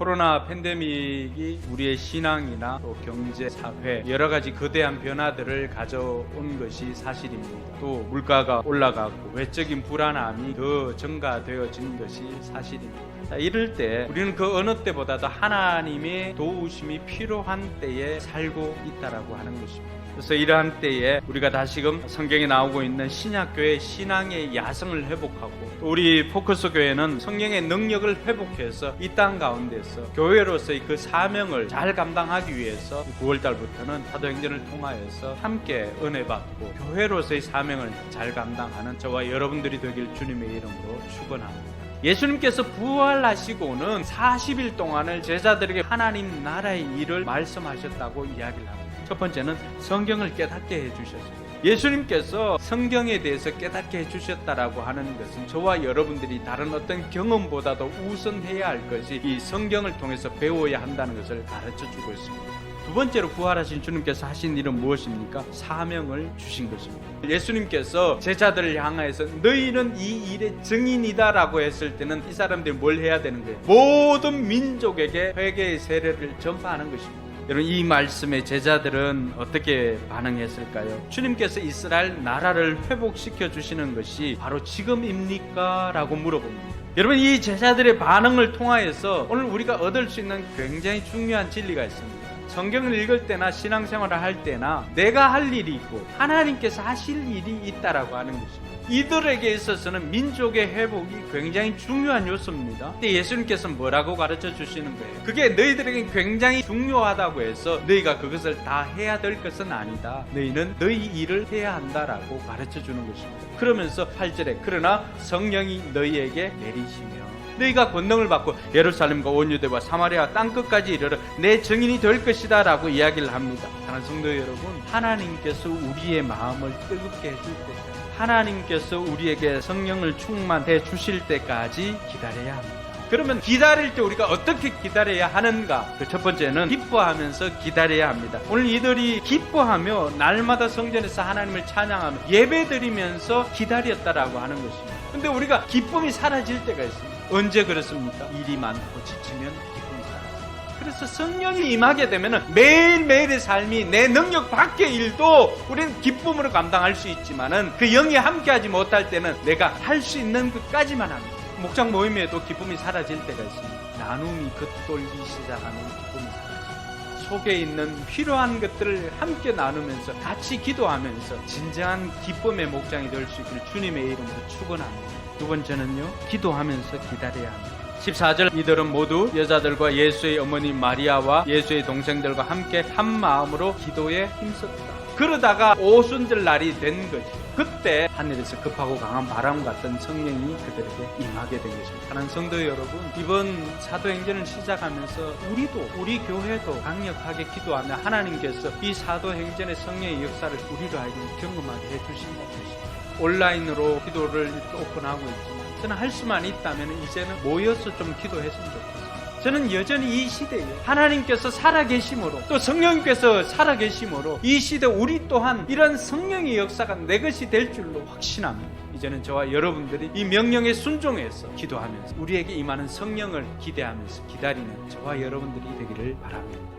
코로나 팬데믹이 우리의 신앙이나 또 경제, 사회 여러 가지 거대한 변화들을 가져온 것이 사실입니다. 또 물가가 올라가고 외적인 불안함이 더 증가되어진 것이 사실입니다. 자, 이럴 때 우리는 그 어느 때보다도 하나님의 도우심이 필요한 때에 살고 있다라고 하는 것입니다. 그래서 이러한 때에 우리가 다시금 성경에 나오고 있는 신약교회 신앙의 야성을 회복하고 또 우리 포커스 교회는 성령의 능력을 회복해서 이 땅 가운데서 교회로서의 그 사명을 잘 감당하기 위해서 9월달부터는 사도행전을 통하여서 함께 은혜 받고 교회로서의 사명을 잘 감당하는 저와 여러분들이 되길 주님의 이름으로 축원합니다. 예수님께서 부활하시고는 40일 동안을 제자들에게 하나님 나라의 일을 말씀하셨다고 이야기를 합니다. 첫 번째는 성경을 깨닫게 해주셨습니다. 예수님께서 성경에 대해서 깨닫게 해주셨다라고 하는 것은 저와 여러분들이 다른 어떤 경험보다도 우선해야 할 것이 이 성경을 통해서 배워야 한다는 것을 가르쳐주고 있습니다. 두 번째로 부활하신 주님께서 하신 일은 무엇입니까? 사명을 주신 것입니다. 예수님께서 제자들을 향하여서 너희는 이 일의 증인이다라고 했을 때는 이 사람들이 뭘 해야 되는 거예요? 모든 민족에게 회개의 세례를 전파하는 것입니다. 여러분, 이 말씀에 제자들은 어떻게 반응했을까요? 주님께서 이스라엘 나라를 회복시켜 주시는 것이 바로 지금입니까? 라고 물어봅니다. 여러분, 이 제자들의 반응을 통하여서 오늘 우리가 얻을 수 있는 굉장히 중요한 진리가 있습니다. 성경을 읽을 때나 신앙생활을 할 때나 내가 할 일이 있고 하나님께서 하실 일이 있다라고 하는 것입니다. 이들에게 있어서는 민족의 회복이 굉장히 중요한 요소입니다. 근데 예수님께서는 뭐라고 가르쳐 주시는 거예요? 그게 너희들에게 굉장히 중요하다고 해서 너희가 그것을 다 해야 될 것은 아니다. 너희는 너희 일을 해야 한다라고 가르쳐 주는 것입니다. 그러면서 8절에 그러나 성령이 너희에게 내리시며 너희가 권능을 받고 예루살렘과 온 유대와 사마리아 땅끝까지 이르러 내 증인이 될 것이다 라고 이야기를 합니다. 사랑하는 성도 여러분, 하나님께서 우리의 마음을 뜨겁게 해줄 때까지, 하나님께서 우리에게 성령을 충만해 주실 때까지 기다려야 합니다. 그러면 기다릴 때 우리가 어떻게 기다려야 하는가? 그 첫 번째는 기뻐하면서 기다려야 합니다. 오늘 이들이 기뻐하며 날마다 성전에서 하나님을 찬양하며 예배드리면서 기다렸다라고 하는 것입니다. 근데 우리가 기쁨이 사라질 때가 있습니다. 언제 그렇습니까? 일이 많고 지치면 기쁨이 사라집니다. 그래서 성령이 임하게 되면 매일매일의 삶이 내 능력 밖의 일도 우리는 기쁨으로 감당할 수 있지만은 그 영이 함께하지 못할 때는 내가 할 수 있는 것까지만 합니다. 목장 모임에도 기쁨이 사라질 때가 있습니다. 나눔이 겉돌기 시작하면 기쁨이 사라집니다. 속에 있는 필요한 것들을 함께 나누면서 같이 기도하면서 진정한 기쁨의 목장이 될 수 있기를 주님의 이름으로 축원합니다. 두 번째는요, 기도하면서 기다려야 합니다. 14절 이들은 모두 여자들과 예수의 어머니 마리아와 예수의 동생들과 함께 한 마음으로 기도에 힘썼다. 그러다가 오순절 날이 된 거죠. 그때 하늘에서 급하고 강한 바람 같은 성령이 그들에게 임하게 된 것입니다. 사랑하는 성도 여러분, 이번 사도행전을 시작하면서 우리 교회도 강력하게 기도하며 하나님께서 이 사도행전의 성령의 역사를 우리로 하여금 경험하게 해주신 것입니다. 온라인으로 기도를 오픈하고 있지만 저는 할 수만 있다면 이제는 모여서 좀 기도했으면 좋겠습니다. 저는 여전히 이 시대에 하나님께서 살아계심으로 또 성령님께서 살아계심으로 이 시대 우리 또한 이런 성령의 역사가 내 것이 될 줄로 확신합니다. 이제는 저와 여러분들이 이 명령에 순종해서 기도하면서 우리에게 임하는 성령을 기대하면서 기다리는 저와 여러분들이 되기를 바랍니다.